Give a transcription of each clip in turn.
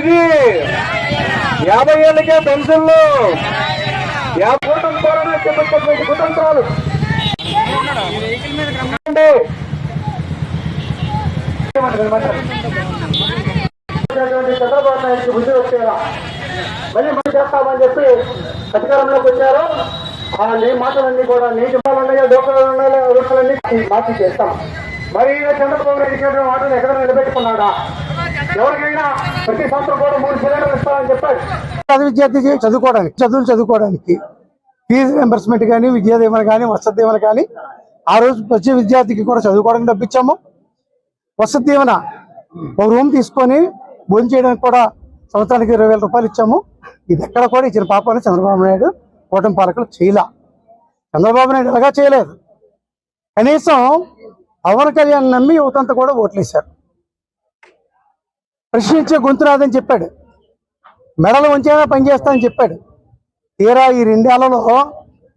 మందికి 50 ఏళ్ళకే పెన్షన్లు, 50 కోట్ల ద్వారా చేపట్టినటువంటి కుటుంబాలు చంద్రబాబు నాయుడికి బుద్ధి వచ్చేలా మళ్ళీ చేస్తామని చెప్పి అధికారంలోకి వచ్చారు. ఆ మాటలన్నీ కూడా నీటి ఉన్నాయో డోకలు ఉన్నాయో రూపాయలన్నీ మార్చి చేస్తాం. మరి చంద్రబాబు నాయుడు ఇచ్చిన మాటలు ఎక్కడ నిలబెట్టుకున్నాడా? ఎవరికైనా ప్రతి సంవత్సరం కూడా 3 సిలిండర్లు ఇస్తామని చెప్పారు. విద్యార్థికి చదువుకోవడానికి ఫీజు రింబర్స్మెంట్ కానీ, విద్యా దీవెన కానీ, వసతి దీవెన కానీ ఆ రోజు ప్రతి విద్యార్థికి కూడా చదువుకోవడానికి డబ్బు ఇచ్చాము. వసతి దీవెన ఒక రూమ్ తీసుకొని భోజనం చేయడానికి కూడా సంవత్సరానికి 20,000 రూపాయలు ఇచ్చాము. ఇది ఎక్కడ కూడా ఇచ్చిన పాపాన్ని చంద్రబాబు నాయుడు కూటమి పాలకులు చేయలే. చంద్రబాబు నాయుడు ఎలాగా చేయలేదు. కనీసం పవన్ కళ్యాణ్ నమ్మి యువతంతా కూడా ఓట్లేశారు. ప్రశ్నించే గొంతు రాదని చెప్పాడు, మెడలు ఉంచేలా పనిచేస్తానని చెప్పాడు. తీరా ఈ 2 ఏళ్లలో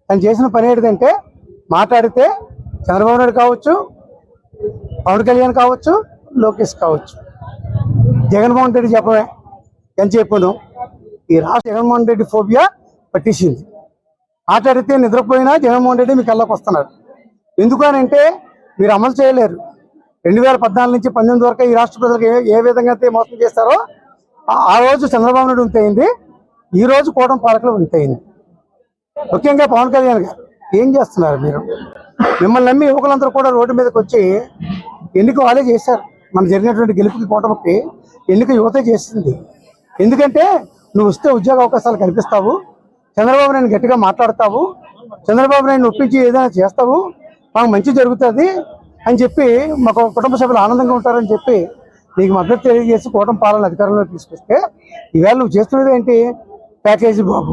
తను చేసిన పని ఏంటంటే, మాట్లాడితే చంద్రబాబు నాయుడు కావచ్చు, పవన్ కళ్యాణ్ కావచ్చు, లోకేష్ కావచ్చు, జగన్మోహన్ రెడ్డి చెప్పమే అని చెప్పాను. ఈ రాష్ట్ర జగన్మోహన్ రెడ్డి ఫోబియా పట్టేసింది. మాట్లాడితే నిద్రపోయినా జగన్మోహన్ రెడ్డి మీకు కళ్ళకు వస్తున్నాడు. ఎందుకనంటే మీరు అమలు చేయలేరు. 2014 నుంచి 2018 వరకు ఈ రాష్ట్ర ప్రజలకు ఏ విధంగా అయితే మోసం చేస్తారో ఆ రోజు చంద్రబాబు నాయుడు ఉంటయింది, ఈ రోజు కూటమి పాలకులు ఉంటయింది. ముఖ్యంగా పవన్ కళ్యాణ్ గారు ఏం చేస్తున్నారు? మీరు మిమ్మల్ని నమ్మి యువకులందరూ కూడా రోడ్డు మీదకి వచ్చి ఎన్నిక వాళ్ళే చేశారు. మన జరిగినటువంటి గెలుపుకి కూటమికి ఎన్నిక యువతే చేసింది. ఎందుకంటే నువ్వు వస్తే ఉద్యోగ అవకాశాలు కల్పిస్తావు, చంద్రబాబు నాయుడు గట్టిగా మాట్లాడతావు, చంద్రబాబు నాయుడు ఒప్పించి ఏదైనా చేస్తావు, మాకు మంచి జరుగుతుంది అని చెప్పి మాకు కుటుంబ సభ్యులు ఆనందంగా ఉంటారని చెప్పి నీకు మద్దతు తెలియజేసి కూటమి పాలన అధికారంలో తీసుకొస్తే ఈవేళ నువ్వు చేస్తున్నది ఏంటి? ప్యాకేజీ బాబు.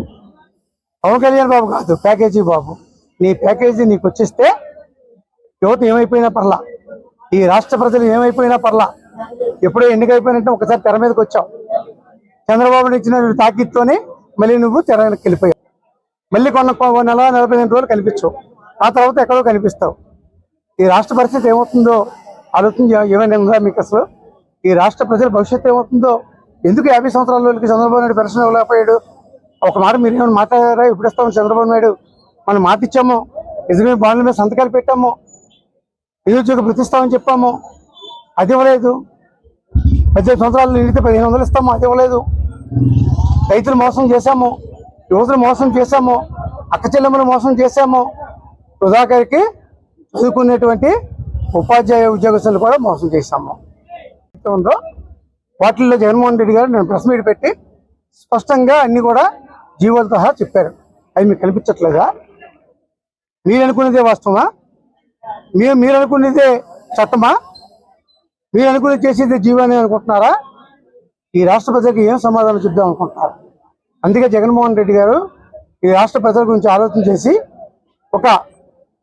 పవన్ కళ్యాణ్ బాబు కాదు, ప్యాకేజీ బాబు. నీ ప్యాకేజీ నీకు వచ్చేస్తే యువత ఏమైపోయినా పర్లా, ఈ రాష్ట్ర ప్రజలు ఏమైపోయినా పర్లా. ఎప్పుడో ఎన్నికైపోయినట్టే ఒకసారి తెర మీదకి వచ్చావు. చంద్రబాబు ఇచ్చిన తాకిత్తోనే మళ్ళీ నువ్వు తెర వెనక్కి వెళ్ళిపోయావు. మళ్ళీ కొన్న నెల 48 రోజులు కనిపించవు, ఆ తర్వాత ఎక్కడో కనిపిస్తావు. ఈ రాష్ట్ర పరిస్థితి ఏమవుతుందో ఆలోచన ఏమైనా ఉందా మీకు? అసలు ఈ రాష్ట్ర ప్రజల భవిష్యత్తు ఏమవుతుందో? ఎందుకు 50 సంవత్సరాలకి చంద్రబాబు నాయుడు పెన్షన్ ఇవ్వలేకపోయాడు? ఒక మాట మీరు ఏమైనా మాట్లాడారా? ఎప్పుడు ఇస్తాము చంద్రబాబు నాయుడు? మనం మాట ఇచ్చాము, ఎదురు బాండ్ల మీద సంతకాలు పెట్టాము, నిరుద్యోగ ప్రతిస్తామని చెప్పాము, అది ఇవ్వలేదు. 18 సంవత్సరాలు నిండితే 1500 ఇస్తాము, అది ఇవ్వలేదు. రైతులు మోసం చేశాము, యువతలు మోసం చేశాము, అక్క చెల్లెమ్మలు మోసం చేశాము, సుధాకర్కి చదువుకునేటువంటి ఉపాధ్యాయ ఉద్యోగస్తులు కూడా మోసం చేశాము. ఉందో వాటిల్లో జగన్మోహన్ రెడ్డి గారు నేను ప్రెస్ మీట్ పెట్టి స్పష్టంగా అన్ని కూడా జీవోలతో సహా చెప్పారు. అది మీకు కనిపించట్లేదా? మీరు అనుకునేదే వాస్తవమా? మీరు అనుకునేదే చట్టమా? మీరు అనుకునేది చేసేది జీవాన్ని అనుకుంటున్నారా? ఈ రాష్ట్ర ప్రజలకు ఏం సమాధానం చెప్దాం అనుకుంటున్నారు? అందుకే జగన్మోహన్ రెడ్డి గారు ఈ రాష్ట్ర ప్రజల గురించి ఆలోచన చేసి ఒక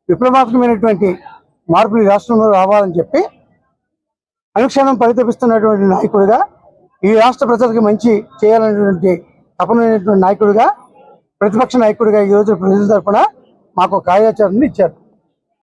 విప్లవాత్మకమైనటువంటి మార్పులు ఈ రాష్ట్రంలో రావాలని చెప్పి అనుక్షణం పరితపిస్తున్నటువంటి నాయకుడిగా, ఈ రాష్ట్ర ప్రజలకు మంచి చేయాలనేటువంటి తపనైనటువంటి నాయకుడిగా, ప్రతిపక్ష నాయకుడిగా ఈరోజు ప్రజల తరఫున మాకు కార్యాచరణను ఇచ్చారు.